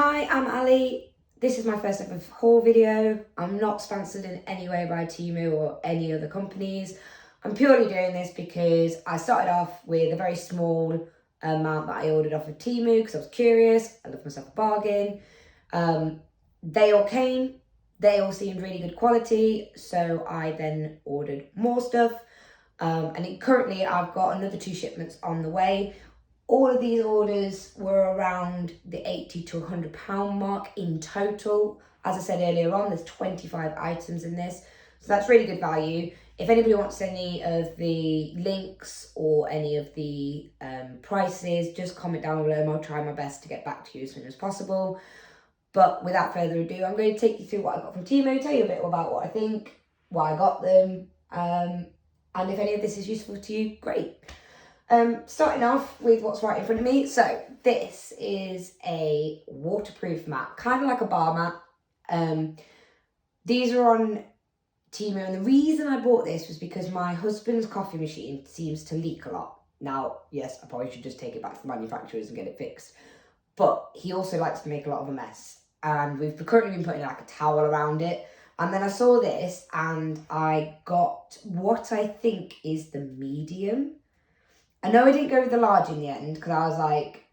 Hi, I'm Ali. This is my first ever haul video. I'm not sponsored in any way by TEMU or any other companies. I'm purely doing this because I started off with a very small amount that I ordered off of TEMU because I was curious. I left myself a bargain. They all came. They all seemed really good quality. So I then ordered more stuff. Currently I've got another 2 shipments on the way. All of these orders were around the £80 to £100 mark in total. As I said earlier on, there's 25 items in this. So that's really good value. If anybody wants any of the links or any of the prices, just comment down below and I'll try my best to get back to you as soon as possible. But without further ado, I'm going to take you through what I got from TEMU, tell you a bit about what I think, why I got them, and if any of this is useful to you, great. Starting off with what's right in front of me. So this is a waterproof mat, kind of like a bar mat. These are on TEMU, and the reason I bought this was because my husband's coffee machine seems to leak a lot. Now, yes, I probably should just take it back to the manufacturers and get it fixed. But he also likes to make a lot of a mess. And we've currently been putting like a towel around it. And then I saw this and I got what I think is the medium. I know I didn't go with the large in the end because I was like,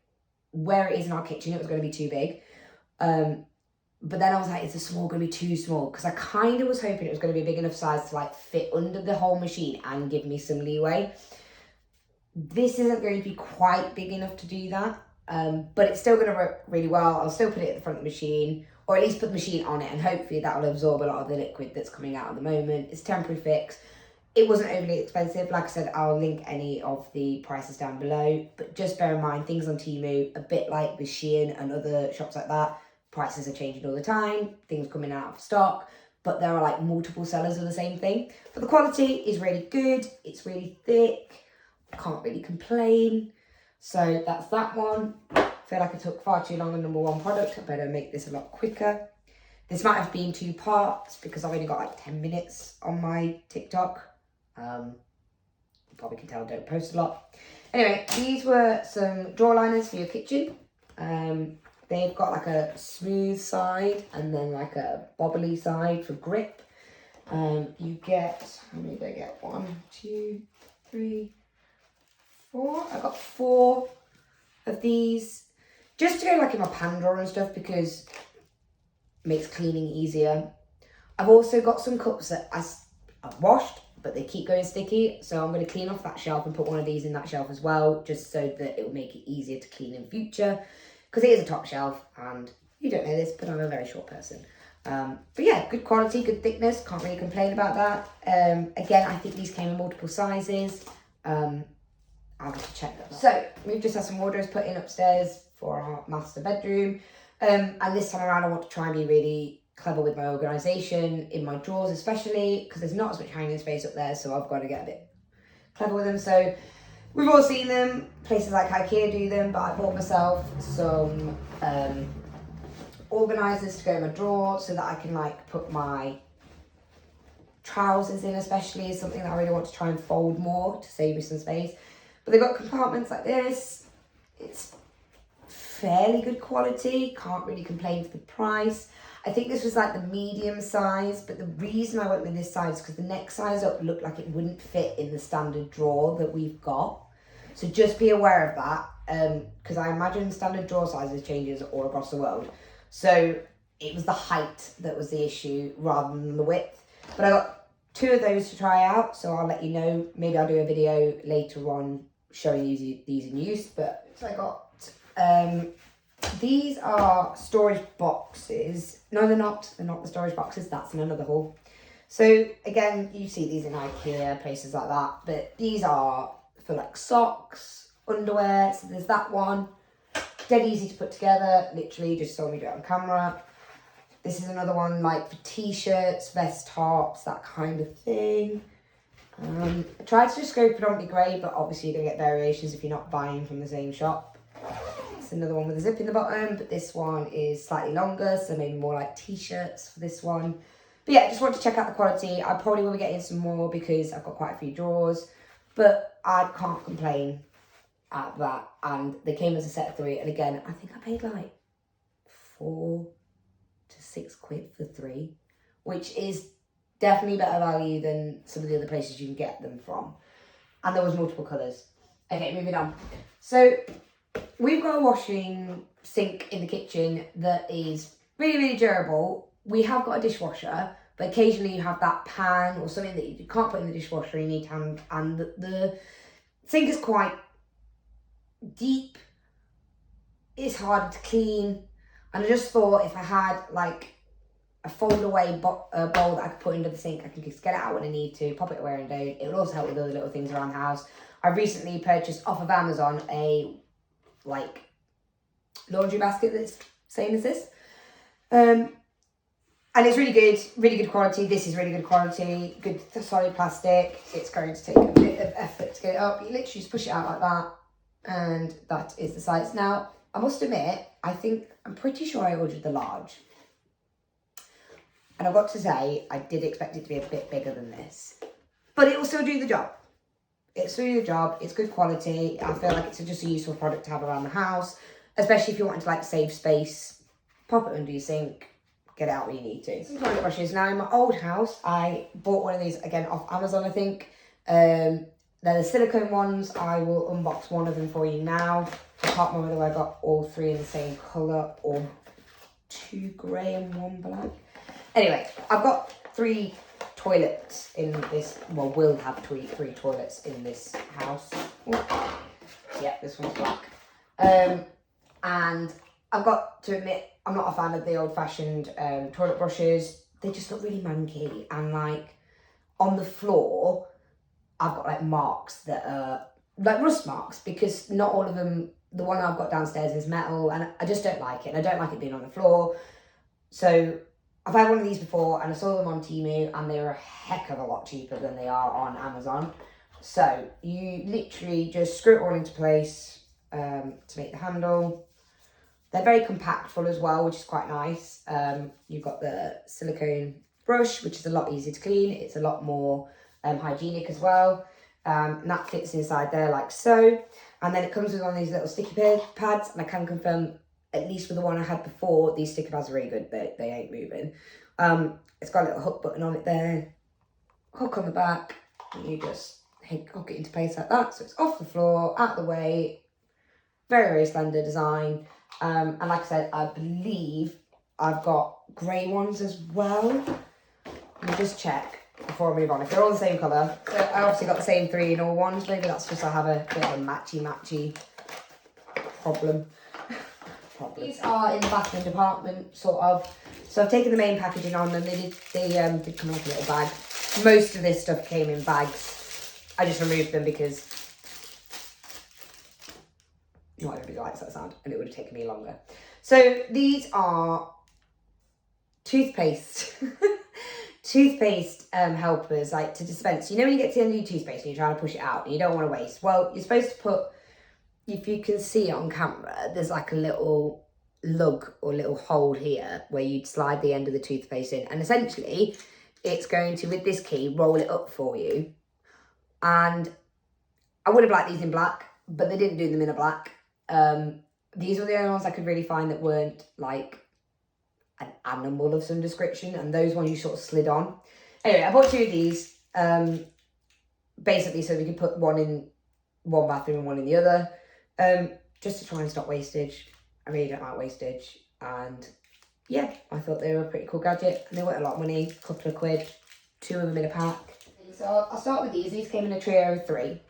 where it is in our kitchen, it was going to be too big. But then I was like, is the small going to be too small? Because I kind of was hoping it was going to be a big enough size to like fit under the whole machine and give me some leeway. This isn't going to be quite big enough to do that. But it's still going to work really well. I'll still put it at the front of the machine, or at least put the machine on it, and hopefully that will absorb a lot of the liquid that's coming out at the moment. It's temporary fix. It wasn't overly expensive. Like I said, I'll link any of the prices down below. But just bear in mind, things on TEMU, a bit like with Shein and other shops like that, prices are changing all the time. Things coming out of stock. But there are like multiple sellers of the same thing. But the quality is really good. It's really thick. I can't really complain. So that's that one. I feel like I took far too long on number 1 product. I better make this a lot quicker. This might have been 2 parts because I've only got like 10 minutes on my TikTok. You probably can tell I don't post a lot. Anyway, these were some drawer liners for your kitchen. They've got like a smooth side and then like a bobbly side for grip. You get, how many did I get? 1, 2, 3, 4. I got 4 of these just to go like in my pan drawer and stuff because it makes cleaning easier. I've also got some cups that I've washed, but they keep going sticky, so I'm going to clean off that shelf and put one of these in that shelf as well, just so that it will make it easier to clean in future, because it is a top shelf, and you don't know this, but I'm a very short person. But yeah, good quality, good thickness, can't really complain about that. Again, I think these came in multiple sizes. I'll have to check that. So, we've just had some wardrobes put in upstairs for our master bedroom, and this time around I want to try and be really clever with my organisation in my drawers, especially because there's not as much hanging space up there, so I've got to get a bit clever with them. So we've all seen them, places like IKEA do them, but I bought myself some organisers to go in my drawer so that I can like put my trousers in, especially is something that I really want to try and fold more to save me some space. But they've got compartments like this. It's fairly good quality, can't really complain for the price. I think this was like the medium size, but the reason I went with this size is because the next size up looked like it wouldn't fit in the standard drawer that we've got. So just be aware of that, because I imagine standard drawer sizes changes all across the world. So it was the height that was the issue rather than the width. But I got 2 of those to try out, so I'll let you know. Maybe I'll do a video later on showing you these in use. But so I got these are storage boxes. No, they're not. They're not the storage boxes. That's in another haul. So again, you see these in IKEA, places like that. But these are for like socks, underwear. So there's that one. Dead easy to put together. Literally just saw me do it on camera. This is another one like for t-shirts, vest tops, that kind of thing. I tried to just go predominantly grey, but obviously you're going to get variations if you're not buying from the same shop. It's another one with a zip in the bottom, but this one is slightly longer, so maybe more like t-shirts for this one. But yeah, just want to check out the quality. I probably will be getting some more because I've got quite a few drawers, but I can't complain at that. And they came as a set of 3, and again, I think I paid like £4 to £6 for 3, which is definitely better value than some of the other places you can get them from. And there was multiple colours. Okay, moving on. So we've got a washing sink in the kitchen that is really, really durable. We have got a dishwasher, but occasionally you have that pan or something that you can't put in the dishwasher, you need to hand, and the sink is quite deep. It's harder to clean. And I just thought if I had like a fold away bowl that I could put into the sink, I can just get it out when I need to, pop it away and down. It would also help with other little things around the house. I recently purchased off of Amazon a like laundry basket that's same as this. And it's really good quality. This is really good quality, good solid plastic. It's going to take a bit of effort to get it up. You literally just push it out like that, and that is the size. Now, I must admit, I'm pretty sure I ordered the large. And I've got to say, I did expect it to be a bit bigger than this. But it will still do the job. It's still the job. It's good quality. I feel like it's just a useful product to have around the house, especially if you want to like save space. Pop it under your sink, get it out when you need to. Some toilet brushes. Now in my old house, I bought one of these again off Amazon, I think. They're the silicone ones. I will unbox one of them for you now. I can't remember whether I got all 3 in the same colour or 2 grey and 1 black. Anyway, I've got 3 toilets in this, well, we'll have 3 toilets in this house. Ooh. Yeah, this one's black. And I've got to admit, I'm not a fan of the old-fashioned toilet brushes. They just look really manky, and like on the floor, I've got like marks that are like rust marks, because not all of them, the one I've got downstairs is metal, and I just don't like it. I don't like it being on the floor. So I've had one of these before, and I saw them on TEMU, and they were a heck of a lot cheaper than they are on Amazon. So you literally just screw it all into place to make the handle. They're very compactful as well, which is quite nice. You've got the silicone brush, which is a lot easier to clean. It's a lot more hygienic as well. And that fits inside there like so. And then it comes with one of these little sticky pads, and I can confirm, at least with the one I had before, these sticky pads are really good. They ain't moving. It's got a little hook button on it there, hook on the back, and you just hook it into place like that. So it's off the floor, out of the way. Very, very slender design. And like I said, I believe I've got grey ones as well. Let me just check before I move on if they're all the same colour. So I obviously got the same 3 in all ones. Maybe that's just I have a bit of a matchy problem. These are in the bathroom department, sort of. So I've taken the main packaging on them. They did come in like a little bag. Most of this stuff came in bags. I just removed them because not everybody likes that sound, and it would have taken me longer. So these are toothpaste. Toothpaste helpers, like to dispense. You know when you get to the end of your toothpaste and you're trying to push it out and you don't want to waste? Well, you're supposed to put, if you can see it on camera, there's like a little lug or little hole here where you'd slide the end of the toothpaste in. And essentially, it's going to, with this key, roll it up for you. And I would have liked these in black, but they didn't do them in a black. These were the only ones I could really find that weren't like an animal of some description, and those ones you sort of slid on. Anyway, I bought 2 of these, basically so we could put one in one bathroom and one in the other, just to try and stop wastage. I really don't like wastage, and yeah, I thought they were a pretty cool gadget, and they weren't a lot of money, a couple of quid, 2 of them in a pack. So I'll start with these. These came in a trio of 3.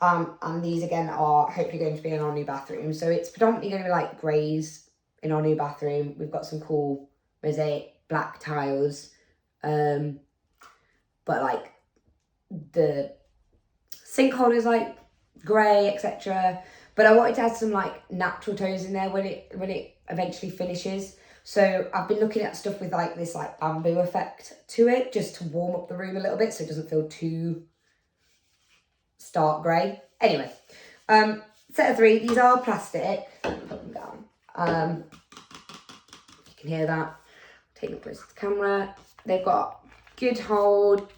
And these again are hopefully going to be in our new bathroom. So it's predominantly going to be like greys in our new bathroom. We've got some cool mosaic black tiles, but like the sink holder's like grey, etc. But I wanted to add some like natural tones in there when it eventually finishes. So I've been looking at stuff with like this like bamboo effect to it, just to warm up the room a little bit so it doesn't feel too stark grey. Anyway, set of 3. These are plastic. Put them down. You can hear that. Take them close to the camera. They've got good hold.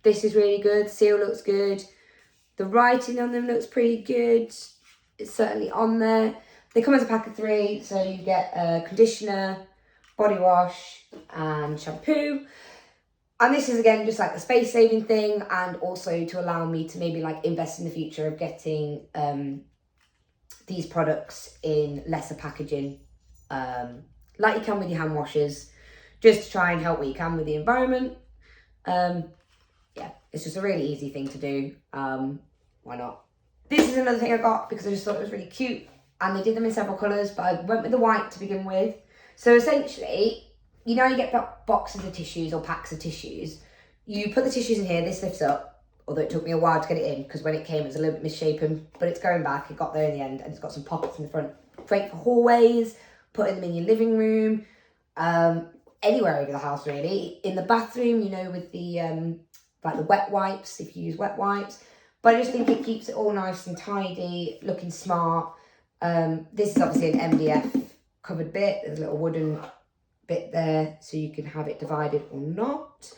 This is really good. Seal looks good. The writing on them looks pretty good. It's certainly on there. They come as a pack of 3, so you get a conditioner, body wash and shampoo. And this is again just like the space saving thing, and also to allow me to maybe like invest in the future of getting these products in lesser packaging, like you can with your hand washers, just to try and help what you can with the environment. Yeah, it's just a really easy thing to do. Why not? This is another thing I got because I just thought it was really cute, and they did them in several colours, but I went with the white to begin with. So essentially, you know, you get boxes of tissues or packs of tissues. You put the tissues in here, this lifts up, although it took me a while to get it in because when it came it was a little bit misshapen, but it's going back, it got there in the end, and it's got some pockets in the front. Great for hallways, putting them in your living room, anywhere over the house really. In the bathroom, you know, with the like the wet wipes, if you use wet wipes. But I just think it keeps it all nice and tidy, looking smart. This is obviously an MDF covered bit. There's a little wooden bit there so you can have it divided or not.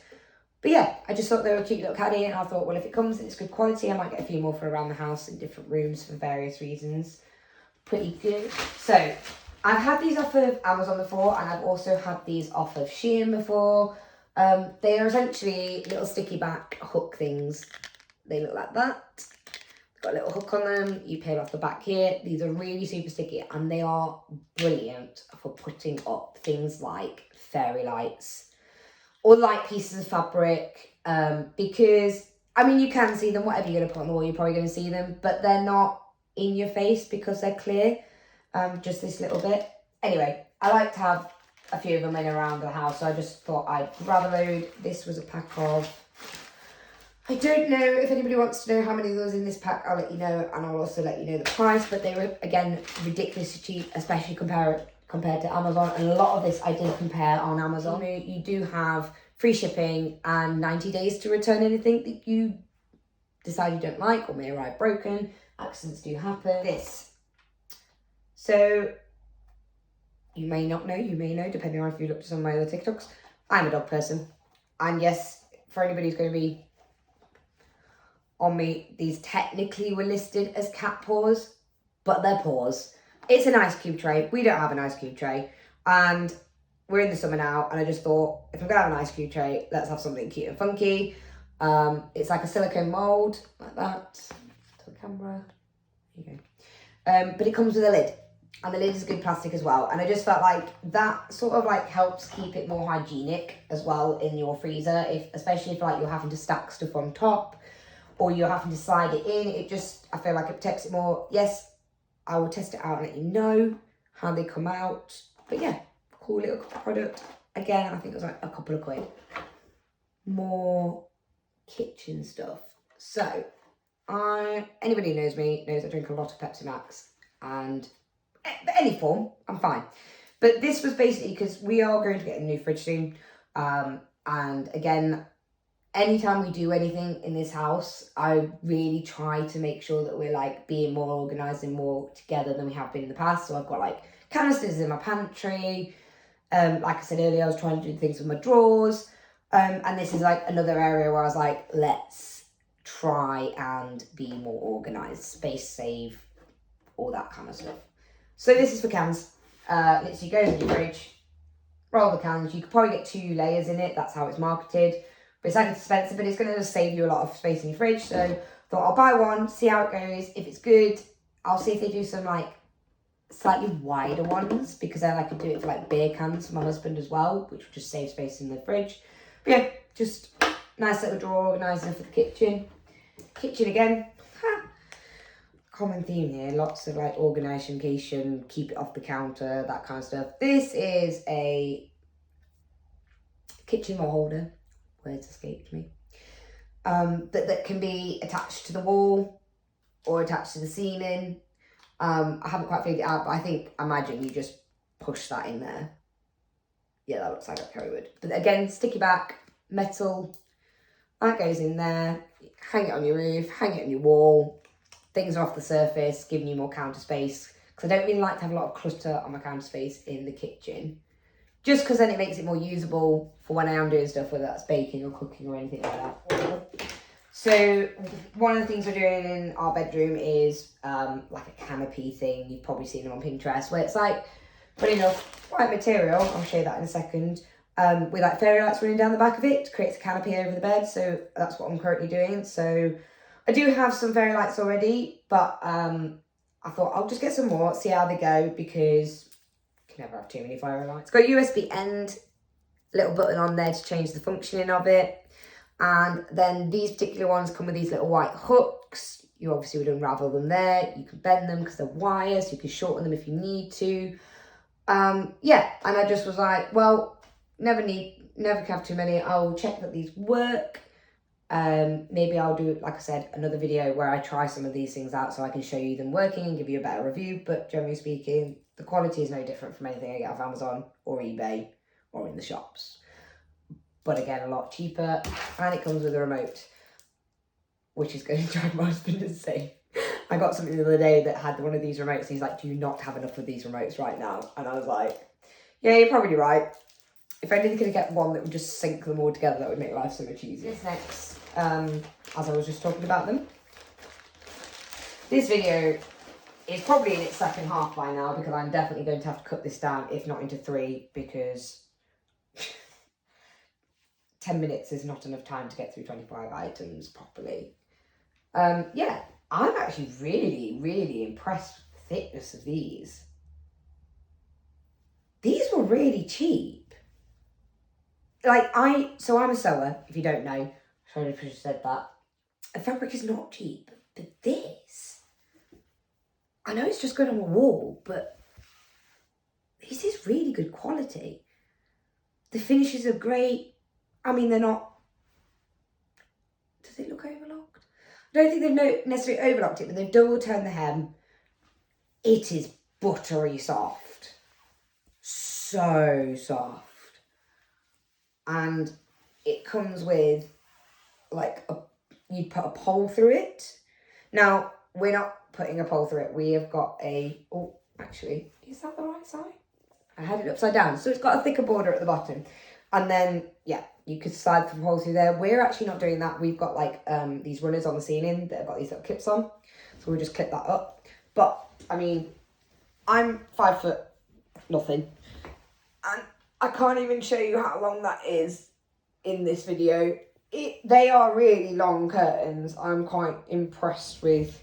But yeah, I just thought they were a cute little caddy, and I thought, well, if it comes and it's good quality, I might get a few more for around the house in different rooms for various reasons. Pretty good. So I've had these off of Amazon before, and I've also had these off of Shein before. They are essentially little sticky back hook things. They look like that. Got a little hook on them, you peel off the back here. These are really super sticky, and they are brilliant for putting up things like fairy lights or light pieces of fabric, because, I mean, you can see them, whatever you're going to put on the wall, you're probably going to see them, but they're not in your face because they're clear, just this little bit. Anyway, I like to have a few of them in around the house, so I just thought I'd grab a load. This was a pack of, I don't know if anybody wants to know how many of those in this pack, I'll let you know, and I'll also let you know the price, but they were, again, ridiculously cheap, especially compared to Amazon, and a lot of this I did compare on Amazon. You do have free shipping and 90 days to return anything that you decide you don't like or may arrive broken. Accidents do happen. This. So, you may not know, you may know, depending on if you looked at some of my other TikToks, I'm a dog person. And yes, for anybody who's going to be on me, these technically were listed as cat paws, but they're paws. It's an ice cube tray. We don't have an ice cube tray, and we're in the summer now, and I just thought, if I'm gonna have an ice cube tray, let's have something cute and funky. It's like a silicone mold, like that. To the camera. There you go. But it comes with a lid, and the lid is good plastic as well, and I just felt like that sort of like helps keep it more hygienic as well in your freezer, especially if like you're having to stack stuff on top, or you're having to slide it in. It just, I feel like it protects it more. Yes, I will test it out and let you know how they come out. But yeah, cool little product. Again, I think it was like a couple of quid. More kitchen stuff. So, anybody who knows me knows I drink a lot of Pepsi Max, and any form, I'm fine. But this was basically because we are going to get a new fridge soon. And again, anytime we do anything in this house, I really try to make sure that we're like being more organised and more together than we have been in the past. So I've got like canisters in my pantry. Like I said earlier, I was trying to do things with my drawers. And this is like another area where I was like, let's try and be more organised, space save, all that kind of stuff. So this is for cans. Literally goes in your fridge, roll the cans. You could probably get 2 layers in it. That's how it's marketed. But it's like expensive, but it's going to just save you a lot of space in your fridge. So I thought I'll buy one, see how it goes. If it's good, I'll see if they do some like slightly wider ones, because then I could do it for like beer cans for my husband as well, which would just save space in the fridge. But yeah, just nice little drawer, organiser for the kitchen. Kitchen again. Common theme here, lots of like organisation, keep it off the counter, that kind of stuff. This is a kitchen holder. Words escaped me. That can be attached to the wall or attached to the ceiling. I haven't quite figured it out, but I imagine you just push that in there. Yeah, that looks like a curry wood. But again, sticky back, metal, that goes in there. Hang it on your roof, hang it on your wall. Things are off the surface, giving you more counter space. Because I don't really like to have a lot of clutter on my counter space in the kitchen. Just because then it makes it more usable for when I am doing stuff, whether that's baking or cooking or anything like that. So one of the things we're doing in our bedroom is like a canopy thing. You've probably seen them on Pinterest, where it's like putting enough white material, I'll show you that in a second, with like fairy lights running down the back of it to create a canopy over the bed. So that's what I'm currently doing. So I do have some fairy lights already, but I thought I'll just get some more, see how they go, because you can never have too many fairy lights. Got a USB end, little button on there to change the functioning of it. And then these particular ones come with these little white hooks. You obviously would unravel them there. You can bend them because they're wires. So you can shorten them if you need to. Yeah, and I just was like, well, never can have too many. I'll check that these work. Maybe I'll do, like I said, another video where I try some of these things out so I can show you them working and give you a better review. But generally speaking, the quality is no different from anything I get off Amazon or eBay or in the shops. But again, a lot cheaper, and it comes with a remote, which is going to drive my husband insane. I got something the other day that had one of these remotes. He's like, do you not have enough of these remotes right now? And I was like, yeah, you're probably right. If only they could get one that would just sync them all together, that would make life so much easier. This next, as I was just talking about them. This video is probably in its second half by now, because I'm definitely going to have to cut this down, if not into 3, because 10 minutes is not enough time to get through 25 items properly. Yeah, I'm actually really, really impressed with the thickness of these. These were really cheap. Like, so I'm a sewer, if you don't know. Sorry if I just said that. A fabric is not cheap, but this, I know it's just going on a wall, but this is really good quality. The finishes are great. I mean, they're not, does it look overlocked? I don't think they've necessarily overlocked it, but they've double turned the hem. It is buttery soft. So soft. And it comes with, like, you'd put a pole through it. Now, we're not putting a pole through it. We have got oh, actually, is that the right side? I had it upside down. So it's got a thicker border at the bottom. And then, yeah, you could slide the hole through there. We're actually not doing that. We've got like these runners on the ceiling that have got these little clips on. So we'll just clip that up. But, I mean, I'm 5 foot nothing. And I can't even show you how long that is in this video. They are really long curtains. I'm quite impressed with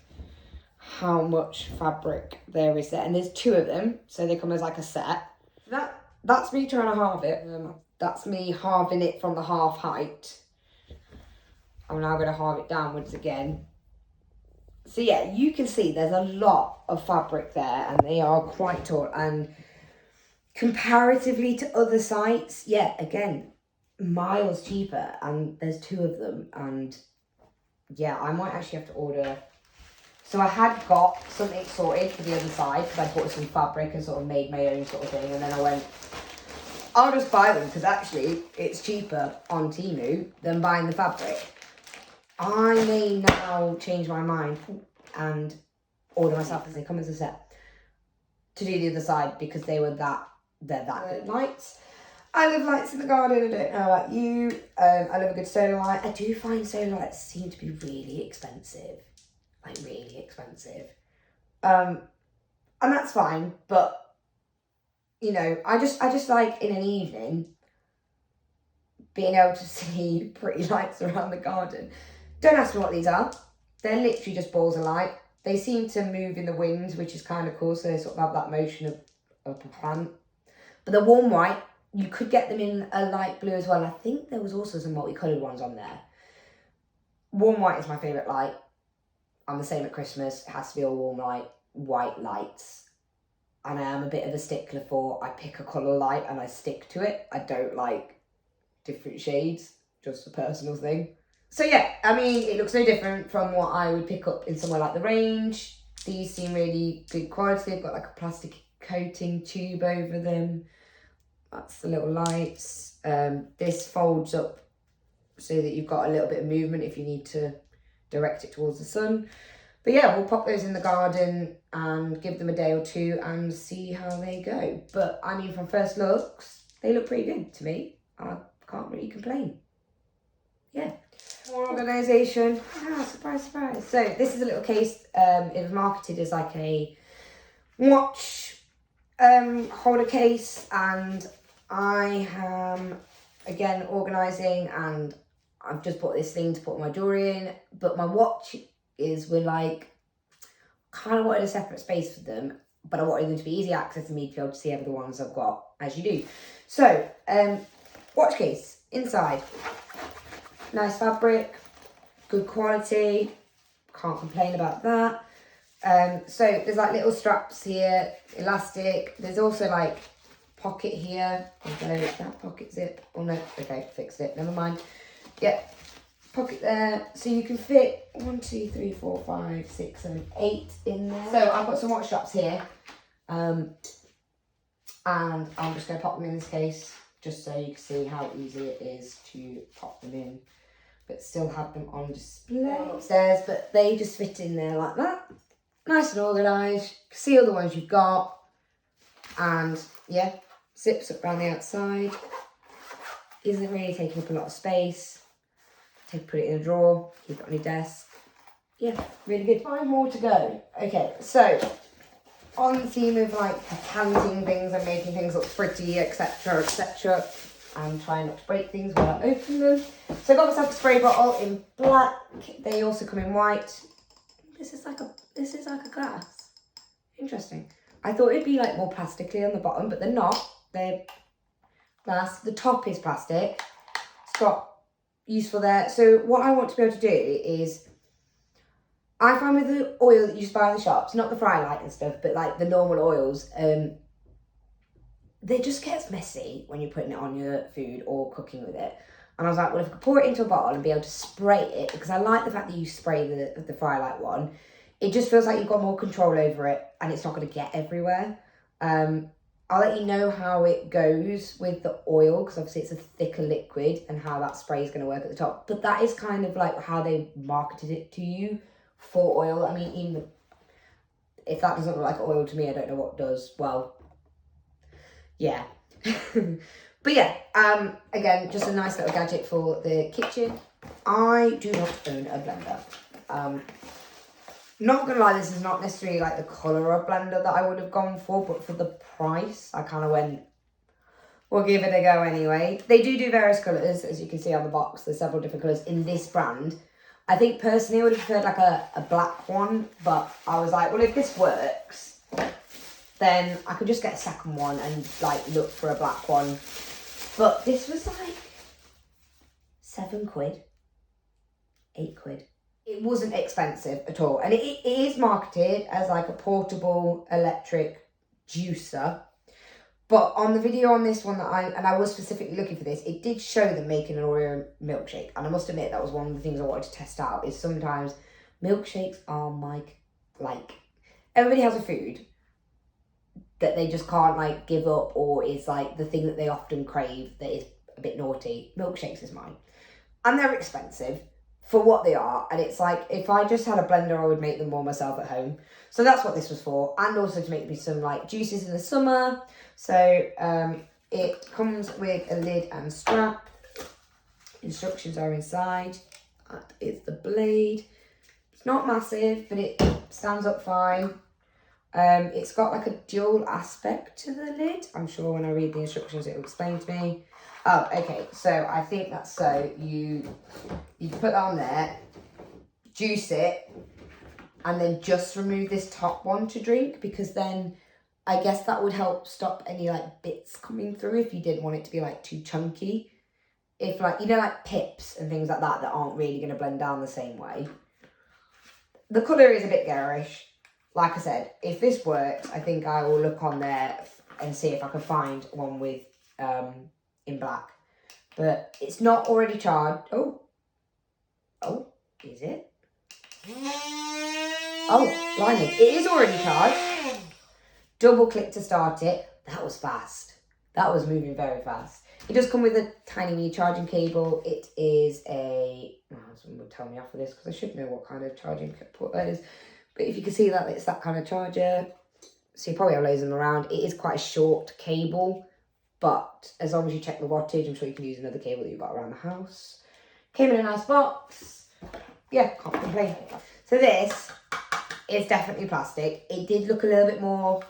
how much fabric there is there. And there's 2 of them. So they come as like a set. That's me trying to halve it. That's me halving it from the half height. I'm now going to halve it downwards again. So yeah, you can see there's a lot of fabric there, and they are quite tall. And comparatively to other sites, yeah, again, miles cheaper. And there's 2 of them. And yeah, I might actually have to order. So I had got something sorted for the other side, because I bought some fabric and sort of made my own sort of thing. And then I went, I'll just buy them, because actually it's cheaper on TEMU than buying the fabric. I may now change my mind and order myself, because they come as a set, to do the other side, because they're that good. Lights. I love lights in the garden. I don't know about you. I love a good solar light. I do find solar lights seem to be really expensive. Like, really expensive. And that's fine, but you know, I just like in an evening being able to see pretty lights around the garden. Don't ask me what these are. They're literally just balls of light. They seem to move in the wind, which is kind of cool. So they sort of have that motion of a plant. But the warm white, you could get them in a light blue as well. I think there was also some multicoloured ones on there. Warm white is my favourite light. I'm the same at Christmas. It has to be all warm light, white lights. And I am a bit of a stickler for, I pick a colour light and I stick to it. I don't like different shades, just a personal thing. So yeah, I mean, it looks no different from what I would pick up in somewhere like the Range. These seem really good quality. They've got like a plastic coating tube over them. That's the little lights. This folds up so that you've got a little bit of movement if you need to direct it towards the sun. But yeah, we'll pop those in the garden and give them a day or 2 and see how they go. But I mean, from first looks, they look pretty good to me. I can't really complain. yeah, more organisation. Ah, surprise, surprise. So this is a little case. It was marketed as like a watch holder case, and I am again organising, and I've just bought this thing to put my jewellery in, but my we're like, kind of wanted a separate space for them, but I wanted them to be easy access to me to be able to see every the ones I've got, as you do. So, watch case, inside, nice fabric, good quality, can't complain about that. So there's like little straps here, elastic, there's also like pocket here, although that pocket zip, oh no, okay, fixed it, never mind. Yeah, pocket there, so you can fit 1, 2, 3, 4, 5, 6, 7, 8 in there. So I've got some watch straps here, and I'm just going to pop them in this case, just so you can see how easy it is to pop them in, but still have them on display upstairs, but they just fit in there like that. Nice and organised, see all the ones you've got, and yeah, zips up around the outside, isn't really taking up a lot of space. Put it in a drawer, keep it on your desk. Yeah, really good. 5 more to go. Okay, so on the theme of like canting things and making things look pretty, etc, etc, and trying not to break things while I open them. So I got myself a spray bottle in black. They also come in white. This is like a glass. Interesting. I thought it'd be like more plastically on the bottom, but they're not. They're glass. The top is plastic. It's got useful there. So what I want to be able to do is, I find with the oil that you just buy in the shops, not the fry light and stuff, but like the normal oils, they just gets messy when you're putting it on your food or cooking with it. And I was like, well, if I could pour it into a bottle and be able to spray it, because I like the fact that you spray the fry light one, it just feels like you've got more control over it and it's not going to get everywhere. I'll let you know how it goes with the oil, because obviously it's a thicker liquid, and how that spray is going to work at the top. But that is kind of like how they marketed it to you for oil. I mean, even if that doesn't look like oil to me, I don't know what does. Well, yeah. But yeah, again, just a nice little gadget for the kitchen. I do not own a blender. Not gonna lie, this is not necessarily like the colour of blender that I would have gone for, but for the price, I kind of went, we'll give it a go anyway. They do various colours, as you can see on the box. There's several different colours in this brand. I think personally I would have preferred like a black one, but I was like, well, if this works, then I could just get a second one and like look for a black one. But this was like £7, £8. It wasn't expensive at all. And it is marketed as like a portable electric juicer. But on the video on this one that I was specifically looking for this, it did show them making an Oreo milkshake. And I must admit, that was one of the things I wanted to test out, is sometimes milkshakes are like everybody has a food that they just can't like give up, or is like the thing that they often crave that is a bit naughty. Milkshakes is mine. And they're expensive for what they are, and it's like, if I just had a blender, I would make them more myself at home. So that's what this was for, and also to make me some like juices in the summer. So it comes with a lid and strap. Instructions are inside. That is the blade. It's not massive, but it stands up fine. It's got like a dual aspect to the lid. I'm sure when I read the instructions it will explain to me. Oh, okay, so I think that's so you put that on there, juice it, and then just remove this top one to drink, because then I guess that would help stop any like bits coming through if you didn't want it to be like too chunky. If like, you know, like pips and things like that aren't really going to blend down the same way. The colour is a bit garish. Like I said, if this works, I think I will look on there and see if I can find one with in black. But it's not already charged. Oh, is it? Oh, blimey, it is already charged. Double click to start it. That was fast. That was moving very fast. It does come with a tiny mini charging cable. It is a, someone will tell me after this, because I should know what kind of charging port that is. But if you can see that, it's that kind of charger. So you probably have loads of them around. It is quite a short cable, but as long as you check the wattage, I'm sure you can use another cable that you've got around the house. Came in a nice box. Yeah, can't complain. So this is definitely plastic. It did look a little bit more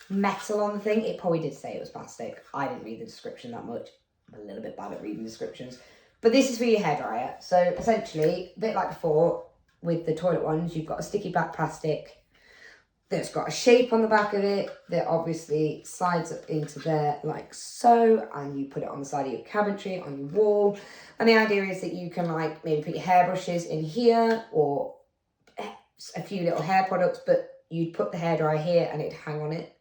metal on the thing. It probably did say it was plastic. I didn't read the description that much. I'm a little bit bad at reading descriptions. But this is for your hairdryer. So essentially, a bit like before with the toilet ones, you've got a sticky back plastic that's got a shape on the back of it that obviously slides up into there like so, and you put it on the side of your cabinetry, on your wall. And the idea is that you can like maybe put your hairbrushes in here or a few little hair products, but you'd put the hairdryer here and it'd hang on it.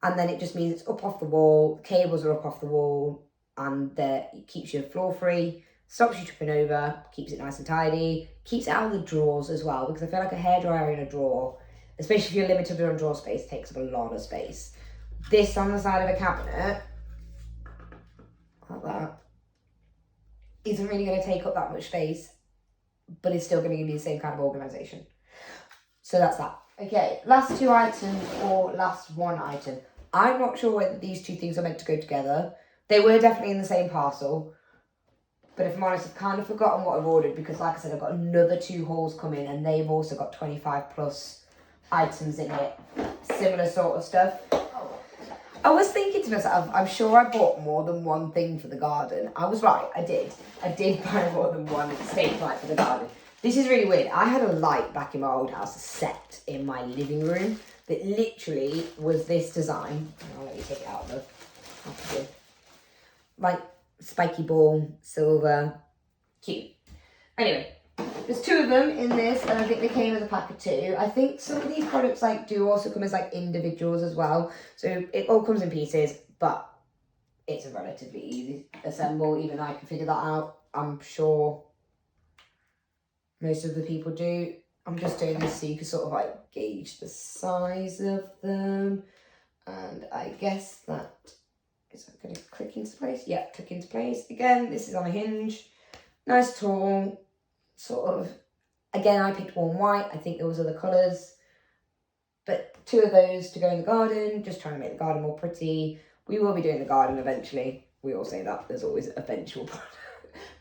And then it just means it's up off the wall, the cables are up off the wall, and it keeps your floor free, stops you tripping over, keeps it nice and tidy, keeps it out of the drawers as well, because I feel like a hairdryer in a drawer, especially if you're limited on drawer space, takes up a lot of space. This on the side of a cabinet, like that, isn't really going to take up that much space, but it's still going to give you the same kind of organisation. So that's that. Okay, last two items or last one item. I'm not sure whether these two things are meant to go together. They were definitely in the same parcel. But if I'm honest, I've kind of forgotten what I've ordered because, like I said, I've got another 2 hauls coming and they've also got 25 plus items in it. Similar sort of stuff. I was thinking to myself, I'm sure I bought more than one thing for the garden. I was right, I did. I did buy more than one stake light for the garden. This is really weird. I had a light back in my old house set in my living room that literally was this design. I'll let you take it out though. Like spiky ball, silver, cute. Anyway, there's 2 of them in this, and I think they came as a pack of 2. I think some of these products like do also come as like individuals as well. So it all comes in pieces, but it's a relatively easy assemble. Even I can figure that out. I'm sure most of the people do. I'm just doing this so you can sort of like gauge the size of them. And I guess that is that going to click into place? Yeah, click into place. Again, this is on a hinge. Nice tall, sort of, again, I picked warm white. I think there was other colours. But 2 of those to go in the garden, just trying to make the garden more pretty. We will be doing the garden eventually. We all say that. There's always eventual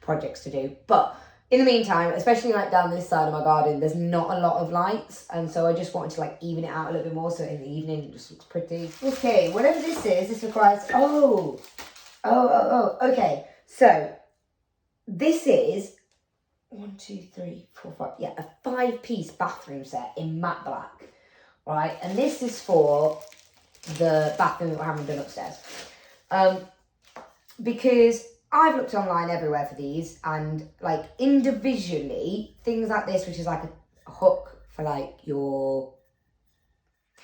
projects to do. But in the meantime, especially like down this side of my garden, there's not a lot of lights. And so I just wanted to like even it out a little bit more so in the evening it just looks pretty. Okay, whatever this is, this requires, okay. So this is 1, 2, 3, 4, 5, yeah, a 5-piece bathroom set in matte black, right? And this is for the bathroom that we're having done upstairs. Because I've looked online everywhere for these, and like individually, things like this, which is like a hook for like your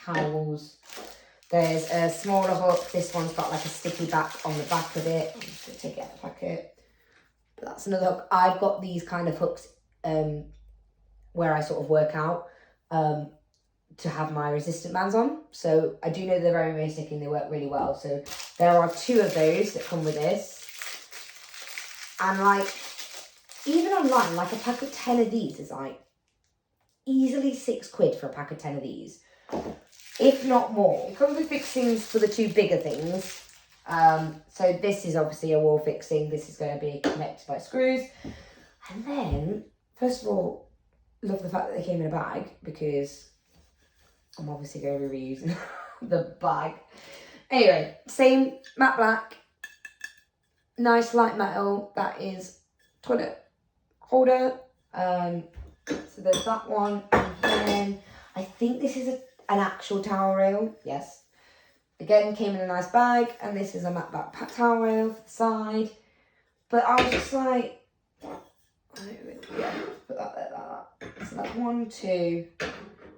towels. There's a smaller hook. This one's got like a sticky back on the back of it. I'm just going to take it out of the packet. But that's another hook. I've got these kind of hooks where I sort of work out to have my resistant bands on. So I do know they're very, very sticky and they work really well. So there are 2 of those that come with this. And like, even online, like a pack of 10 of these is like easily £6 for a pack of 10 of these, if not more. It comes with fixings for the 2 bigger things. So this is obviously a wall fixing. This is going to be connected by screws. And then, first of all, love the fact that they came in a bag because I'm obviously going to be reusing the bag. Anyway, same matte black. Nice light metal, that is toilet holder. So there's that one. And then I think this is an actual towel rail. Yes. Again, came in a nice bag. And this is a matte black towel rail for the side. But I was just like, yeah, put that there like that. So that's 1, 2,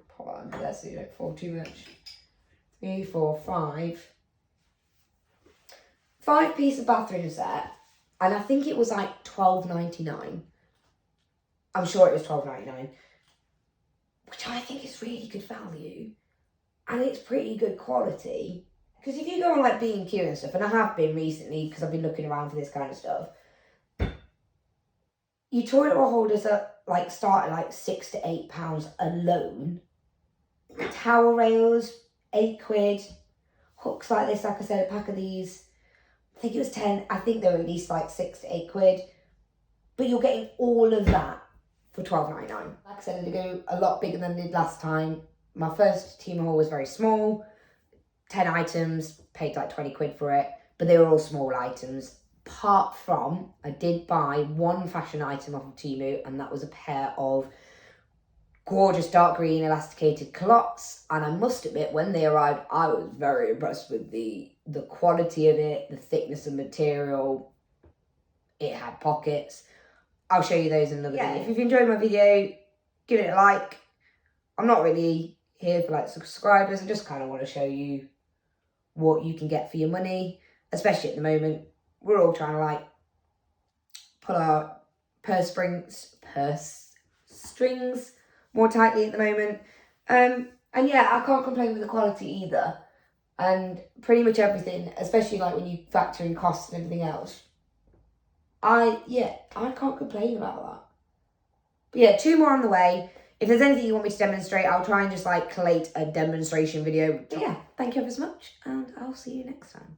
pop that under there so you don't fall too much. 3, 4, 5. 5-piece of bathroom set, and I think it was like $12.99. I'm sure it was $12.99, which I think is really good value, and it's pretty good quality. Because if you go on like B&Q and stuff, and I have been recently because I've been looking around for this kind of stuff, your toilet roll holders are like start at like £6 to £8 alone. Towel rails, £8. Hooks like this, like I said, a pack of these. I think it was 10. I think they were at least like £6 to £8. but you're getting all of that for $12.99. Like I said, I did go a lot bigger than I did last time. My first TEMU haul was very small, 10 items, paid like 20 quid for it, but they were all small items. Apart from, I did buy one fashion item off of TEMU, and that was a pair of gorgeous dark green elasticated culottes, and I must admit, when they arrived, I was very impressed with the quality of it, the thickness of material. It had pockets. I'll show you those in another video. If you've enjoyed my video, give it a like. I'm not really here for like subscribers. I just kind of want to show you what you can get for your money, especially at the moment. We're all trying to like pull our purse strings more tightly at the moment. And yeah, I can't complain with the quality either. And pretty much everything, especially like when you factor in costs and everything else, I can't complain about that. But yeah, 2 more on the way. If there's anything you want me to demonstrate, I'll try and just like collate a demonstration video. But yeah, thank you ever so much, and I'll see you next time.